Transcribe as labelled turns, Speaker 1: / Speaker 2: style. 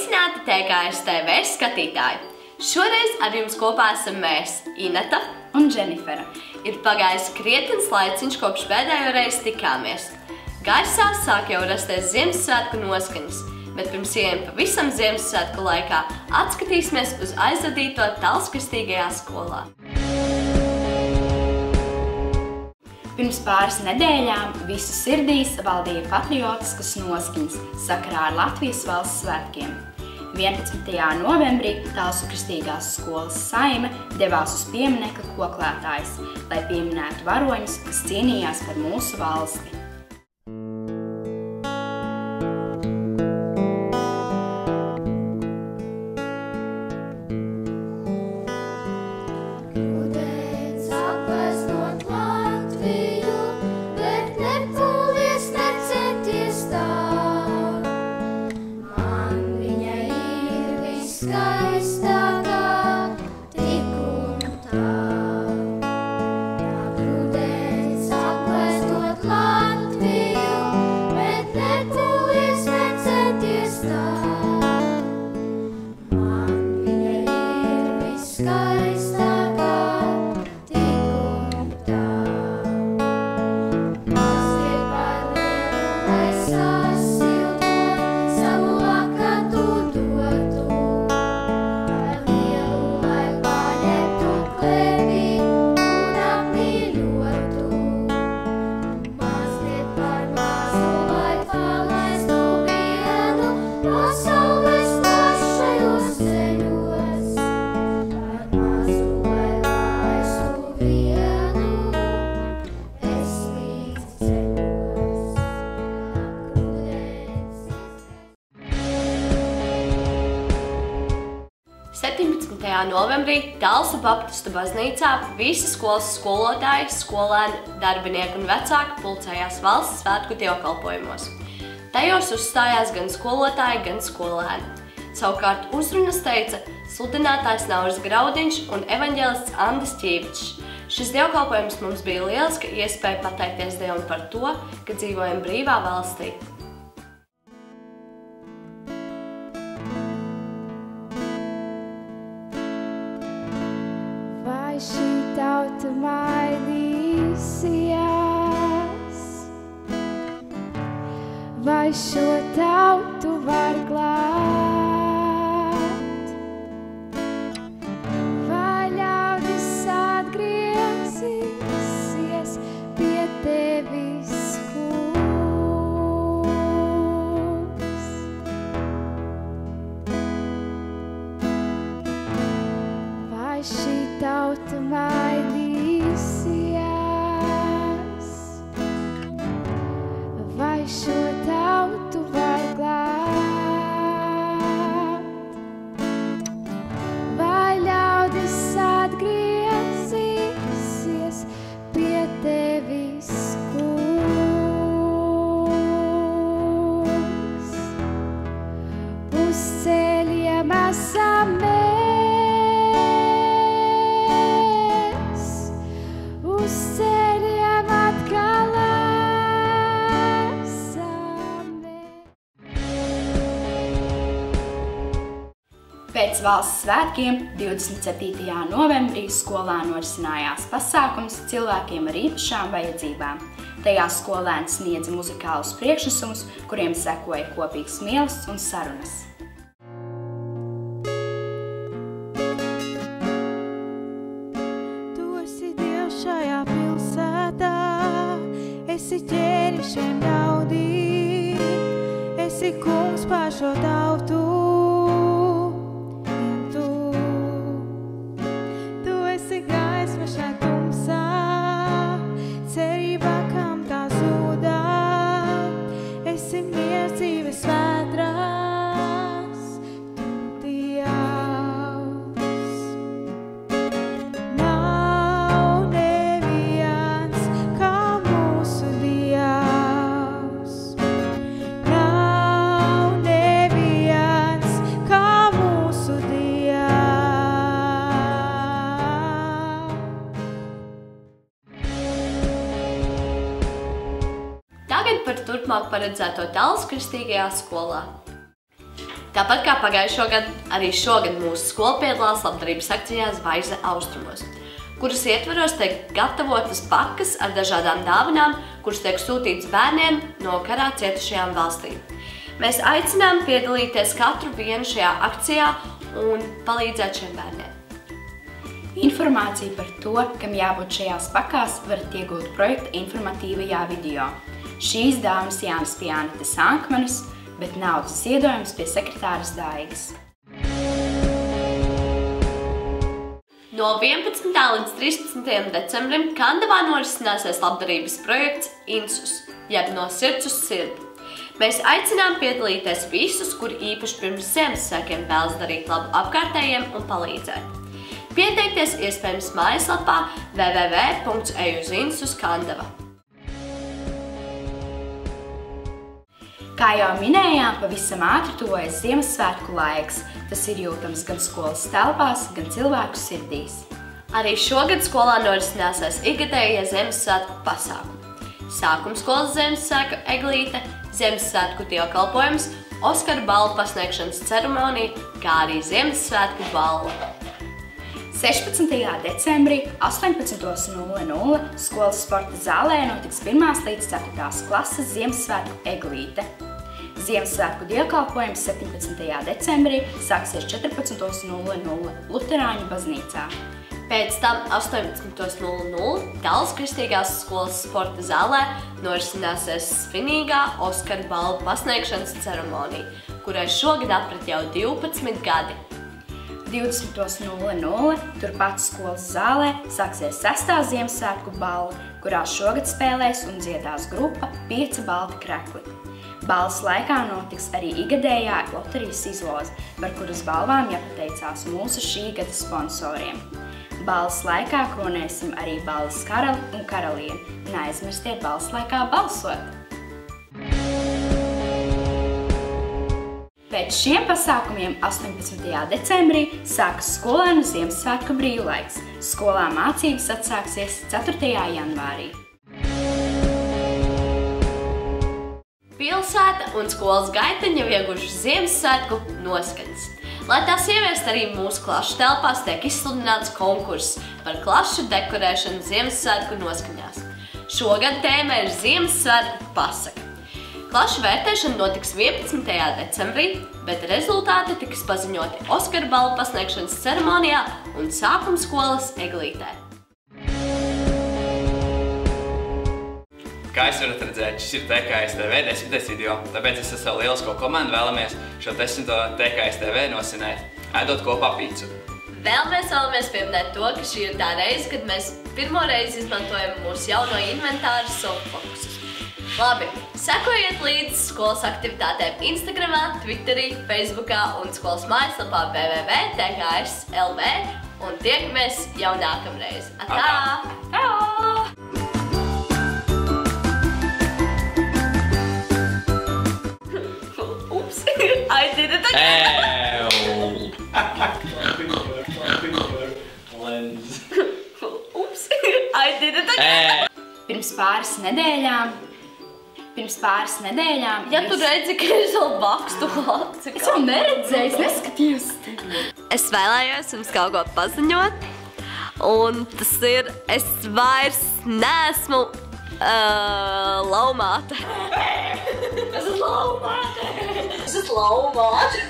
Speaker 1: Sveicināti TKS TV skatītāji! Šoreiz ar jums kopā esam mēs, Ineta
Speaker 2: un Dženifera.
Speaker 1: Ir pagājis krietns laiciņš, kopš pēdējo reizi tikāmies. Gaisā sāk jau rasties Ziemassvētku noskaņas, bet pirms ejam pavisam Ziemassvētku laikā atskatīsimies uz aizvadīto Talsu kristīgajā skolā.
Speaker 2: Pirms pāris nedēļām visu sirdīs valdīja patriotiskas noskaņas sakarā ar Latvijas valsts svētkiem. 11. novembrī Talsu kristīgās skolas saime devās uz pieminekli Koklētājs, lai pieminētu varoņus, kas cīnījās par mūsu valsti.
Speaker 1: Novembrī Talsu Baptistu baznīcā visi skolas skolotāji, skolēni, darbinieki un vecāki pulcējās valsts svētku dievkalpojumos. Tajos uzstājās gan skolotāji, gan skolēni. Savukārt uzrunas teica sludinātājs Nauris Graudiņš un evaņģelists Andis Ķīvičs. Šis dievkalpojums mums bija lieliska iespēja pateikties Dievam par to, ka dzīvojam brīvā valstī.
Speaker 3: Šī tauta mainīsies, vai šo tautu var glābt, vai ļaudis atgriezīsies pie tevis, Kungs. Vai šī tauta mainīsies, vai šo tautu var glābt, vai ļaudis atgriezīsies pie tevis, Kungs. Uz ceļiem esam
Speaker 2: Pēc valsts svētkiem 27. novembrī skolā norisinājās pasākums cilvēkiem ar īpašām vajadzībām. Tajā skolēni sniedza muzikālus priekšnesumus, kuriem sekoja kopīgs mīlestības un sarunas.
Speaker 3: Tu esi Dievs šajā pilsētā, esi ķēris šiem ļaudīm, esi kungs pār šo tautu.
Speaker 1: Tagad par turpmāk paredzēto Talsu kristīgajā skolā. Tāpat kā pagājušo gadu, arī šogad mūsu skola piedalās labdarības akcijā Zvaigzne austrumos, kuras ietvaros tiek gatavotas pakas ar dažādām dāvanām, kuras tiek sūtītas bērniem no karā cietušajām valstīm. Mēs aicinām piedalīties katru vienu šajā akcijā un palīdzēt šiem bērniem.
Speaker 2: Informāciju par to, kam jābūt šajās pakās, varat iegūt projekta informatīvajā video. Šīs dāvanas Jānis pie Anitas Ankmanas, bet naudas ziedojums pie sekretāras Daigas.
Speaker 1: No 11. līdz 13. decembrim Kandavā norisināsies labdarības projekts INSUS, jeb no sirds uz sirdi. Mēs aicinām piedalīties visus, kuri īpaši pirms Ziemassvētkiem vēlas darīt labu apkārtējiem un palīdzēt. Pieteikties iespējams mājaslapā www.ejuzinsuskandava.
Speaker 2: Kā jau minējām, pavisam ātri tuvojas Ziemassvētku laiks. Tas ir jūtams gan skolas telpās, gan cilvēku sirdīs.
Speaker 1: Arī šogad skolā norisināsies ikgadējie Ziemassvētku pasākumi. Sākumskolas Ziemassvētku eglīte, Ziemassvētku dievkalpojums, Oskaru balvu pasniegšanas ceremonija, kā arī Ziemassvētku balva.
Speaker 2: 16. decembrī 18:00 skolas sporta zālē notiks 1. līdz 4. klases Ziemassvētku eglīte. Ziemassvētku dievkalpojums 17. decembrī sāksies 14:00 Luterāņu baznīcā.
Speaker 1: Pēc tam 18:00 Talsu Kristīgās skolas sporta zālē norisināsies svinīgā Oskaru balvu pasniegšanas ceremonija, kurai šogad aprit jau 12 gadi.
Speaker 2: 20:00 turpat skolas zālē sāksies 6. Ziemassvētku balva, kurā šogad spēlēs un dziedās grupa 5 balti krekli. Balvas laikā notiks arī ikgadējā loterijas izloze, par kuras balvām jāpateicās mūsu šī gada sponsoriem. Balvas laikā kronēsim arī balvas karali un karalieni. Neaizmirstiet balvas laikā balsot! Pēc šiem pasākumiem 18. decembrī sākas skolēnu Ziemassvētku brīvlaiks. Skolā mācības atsāksies 4. janvārī.
Speaker 1: Pilsēta un skolas gaiteņi jau ieguvušas Ziemassvētku noskaņas. Lai tās ieviest arī mūsu klašu telpās, tiek izsludināts konkurss par klašu dekorēšanu Ziemassvētku noskaņās. Šogad tēma ir Ziemassvētku pasaka. Klašu vērtēšana notiks 11. decembrī, bet rezultāti tiks paziņoti Oskaru balvu pasniegšanas ceremonijā un sākumskolas eglītē.
Speaker 4: Kā jūs varat redzēt, šis ir TKS TV 10. video, tāpēc es ar savu lielisko komandu vēlamies šo 10. TKS TV nosinēt, ēdot kopā pīcu.
Speaker 1: Vēl mēs vēlamies pieminēt to, ka šī ir tā reize, kad mēs pirmo reizi izmantojam mūsu jauno inventāru softfokusus. Labi, sekojiet līdz skolas aktivitātēm Instagramā, Twitterī, Facebookā un skolas mājaslapā www.tks.lv un tiekamies jau nākamreiz. Atā!
Speaker 2: Atā!
Speaker 1: Ups, I did it again! Ups, I did it again!
Speaker 2: Pirms pāris nedēļām...
Speaker 1: Ja tu redzi, ka es vēl bakstu lāci.
Speaker 2: Es jau neredzēju, es neskatījos.
Speaker 1: Es vēlējos jums kaut ko paziņot, un tas ir, es vairs neesmu laumāte. Es esmu laumāte.